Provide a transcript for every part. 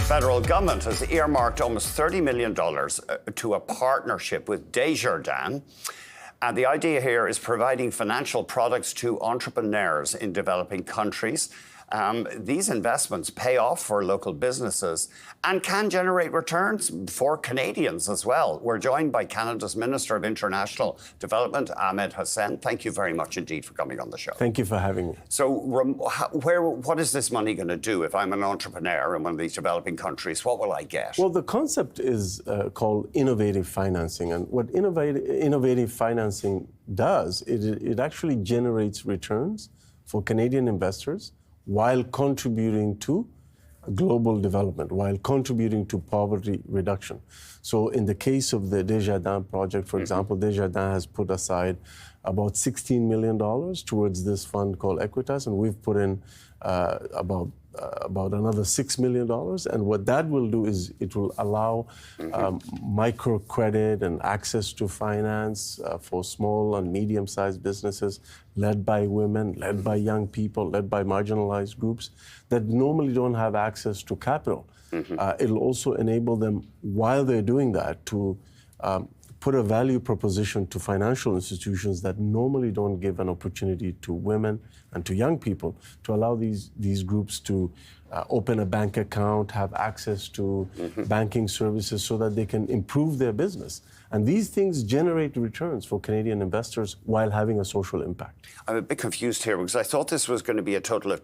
federal government has earmarked almost $30 million to a partnership with Desjardin. And the idea here is providing financial products to entrepreneurs in developing countries. These investments pay off for local businesses and can generate returns for Canadians as well. We're joined by Canada's Minister of International Development, Ahmed Hussen. Thank you very much indeed for coming on the show. Thank you for having me. So what is this money going to do? If I'm an entrepreneur in one of these developing countries, what will I get? Well, the concept is called innovative financing. And what innovative financing does, it actually generates returns for Canadian investors while contributing to global development, while contributing to poverty reduction. So in the case of the Desjardins project, for example, Desjardins has put aside about $16 million towards this fund called Equitas, and we've put in about another $6 million. And what that will do is it will allow microcredit and access to finance for small and medium-sized businesses led by women, led by young people, led by marginalized groups that normally don't have access to capital. It'll also enable them, while they're doing that, to put a value proposition to financial institutions that normally don't give an opportunity to women and to young people, to allow these groups to open a bank account, have access to banking services so that they can improve their business. And these things generate returns for Canadian investors while having a social impact. I'm a bit confused here because I thought this was going to be a total of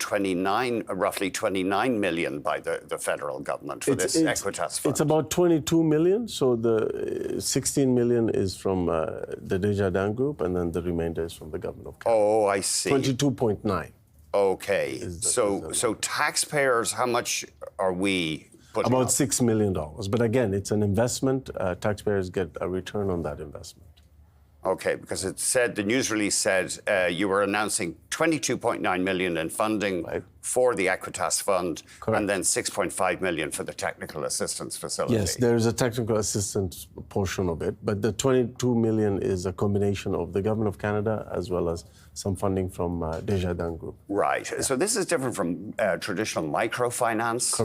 roughly 29 million by the federal government for this Equitas fund. It's about 22 million. So the 16 million is from the Desjardins Group, and then the remainder is from the government of Canada. Oh, I see. 22.9. Okay. So taxpayers, how much are we putting about up? $6 million. But again, it's an investment. Taxpayers get a return on that investment. Okay, because it said, the news release said you were announcing 22.9 million in funding for the Equitas Fund. Correct. And then 6.5 million for the technical assistance facility. Yes, there is a technical assistance portion of it, but the 22 million is a combination of the Government of Canada as well as some funding from Desjardins Group. Right. Yeah. So this is different from traditional microfinance?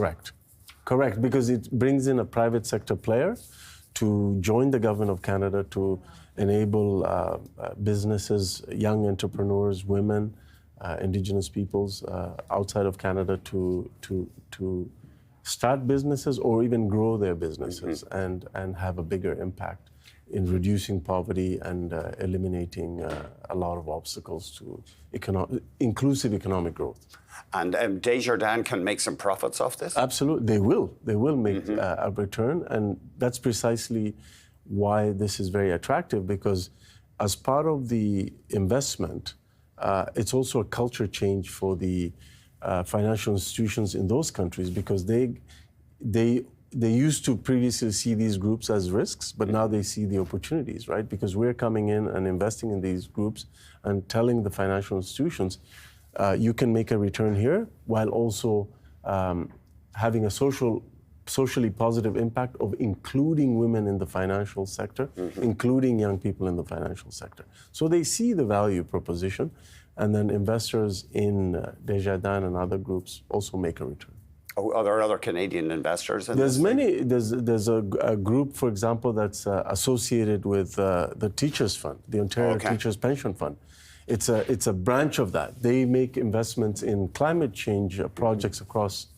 Correct, because it brings in a private sector player to join the Government of Canada to enable businesses, young entrepreneurs, women, Indigenous peoples outside of Canada to start businesses or even grow their businesses and have a bigger impact in reducing poverty and eliminating a lot of obstacles to inclusive economic growth. And Desjardins can make some profits off this? Absolutely, they will. They will make a return, and that's precisely why this is very attractive, because as part of the investment, it's also a culture change for the financial institutions in those countries, because they used to previously see these groups as risks, but now they see the opportunities, right? Because we're coming in and investing in these groups and telling the financial institutions, you can make a return here while also having a socially positive impact of including women in the financial sector, including young people in the financial sector. So they see the value proposition, and then investors in Desjardins and other groups also make a return. Oh, are there other Canadian investors in There's many. There's a group, for example, that's associated with the Teachers Fund, the Ontario Teachers Pension Fund. It's a branch of that. They make investments in climate change projects across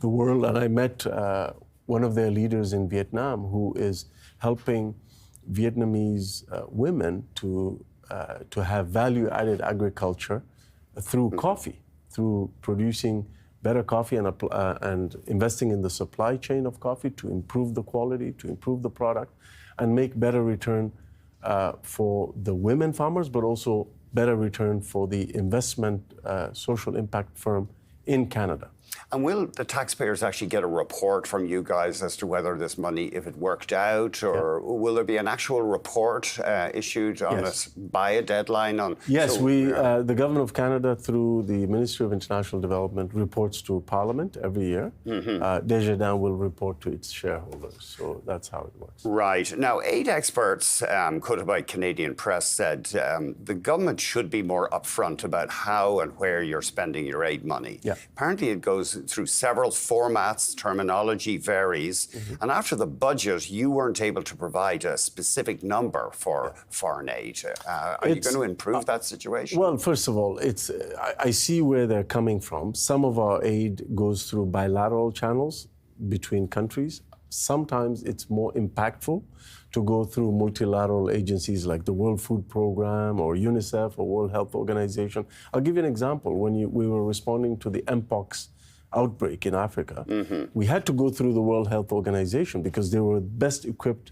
the world, and I met one of their leaders in Vietnam who is helping Vietnamese women to have value-added agriculture through coffee, through producing better coffee and investing in the supply chain of coffee to improve the quality, to improve the product, and make better return for the women farmers, but also better return for the investment social impact firm in Canada. And will the taxpayers actually get a report from you guys as to whether this money, if it worked out, or will there be an actual report issued on this by a deadline? Yes, the Government of Canada, through the Ministry of International Development, reports to Parliament every year. Desjardins will report to its shareholders, so that's how it works. Right. Now, aid experts, quoted by Canadian press, said the government should be more upfront about how and where you're spending your aid money. Yeah. Apparently, it goes goes through several formats, terminology varies, and after the budget, you weren't able to provide a specific number for foreign aid. Are you going to improve that situation? Well, first of all, I see where they're coming from. Some of our aid goes through bilateral channels between countries. Sometimes it's more impactful to go through multilateral agencies like the World Food Program or UNICEF or World Health Organization. I'll give you an example. When we were responding to the Mpox outbreak in Africa, we had to go through the World Health Organization because they were best equipped.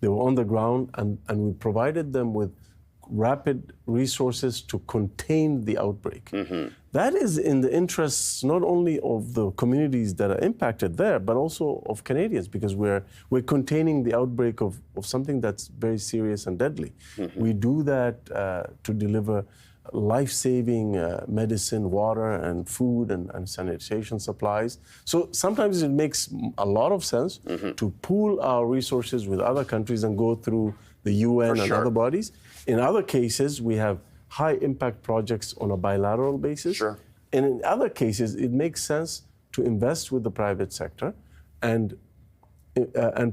They were on the ground, and we provided them with rapid resources to contain the outbreak. That is in the interests not only of the communities that are impacted there, but also of Canadians, because we're containing the outbreak of something that's very serious and deadly. We do that to deliver life-saving medicine, water, and food, and sanitation supplies. So sometimes it makes a lot of sense to pool our resources with other countries and go through the UN and other bodies. In other cases, we have high-impact projects on a bilateral basis. Sure. And in other cases, it makes sense to invest with the private sector and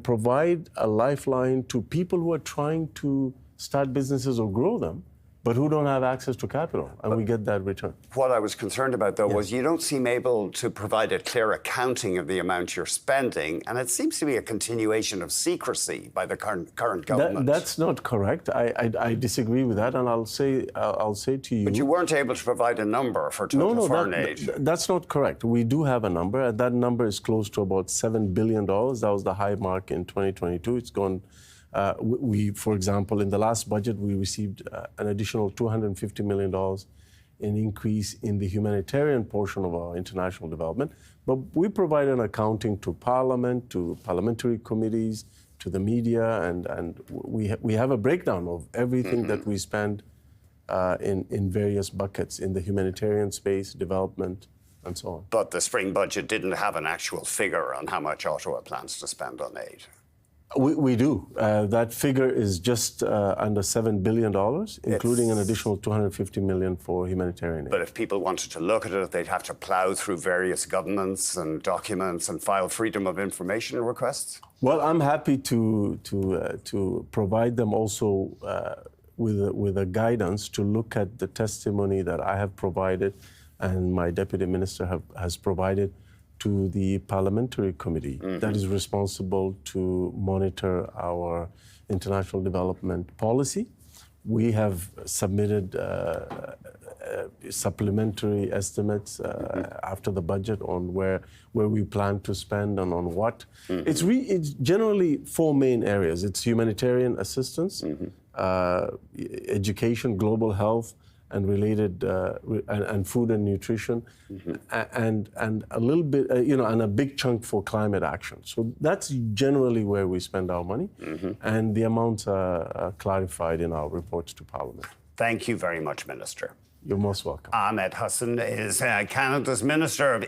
provide a lifeline to people who are trying to start businesses or grow them, but who don't have access to capital, and we get that return. What I was concerned about, though, was you don't seem able to provide a clear accounting of the amount you're spending, and it seems to be a continuation of secrecy by the current government. That's not correct. I disagree with that, and I'll say to you. But you weren't able to provide a number for total foreign aid. That's not correct. We do have a number, and that number is close to about $7 billion. That was the high mark in 2022. It's gone. For example, in the last budget, we received an additional $250 million in increase in the humanitarian portion of our international development. But we provide an accounting to Parliament, to parliamentary committees, to the media, and we have a breakdown of everything that we spend in various buckets in the humanitarian space, development, and so on. But the spring budget didn't have an actual figure on how much Ottawa plans to spend on aid. We do. That figure is just under $7 billion, including an additional $250 million for humanitarian aid. But if people wanted to look at it, they'd have to plow through various governments and documents and file freedom of information requests? Well, I'm happy to provide them also with a guidance to look at the testimony that I have provided and my deputy minister has provided to the parliamentary committee that is responsible to monitor our international development policy. We have submitted supplementary estimates after the budget on where we plan to spend and on what. It's generally four main areas. It's humanitarian assistance, education, global health, and related, and food and nutrition, and a little bit, and a big chunk for climate action. So that's generally where we spend our money, and the amounts are clarified in our reports to Parliament. Thank you very much, Minister. You're most welcome. Ahmed Hussen is Canada's Minister of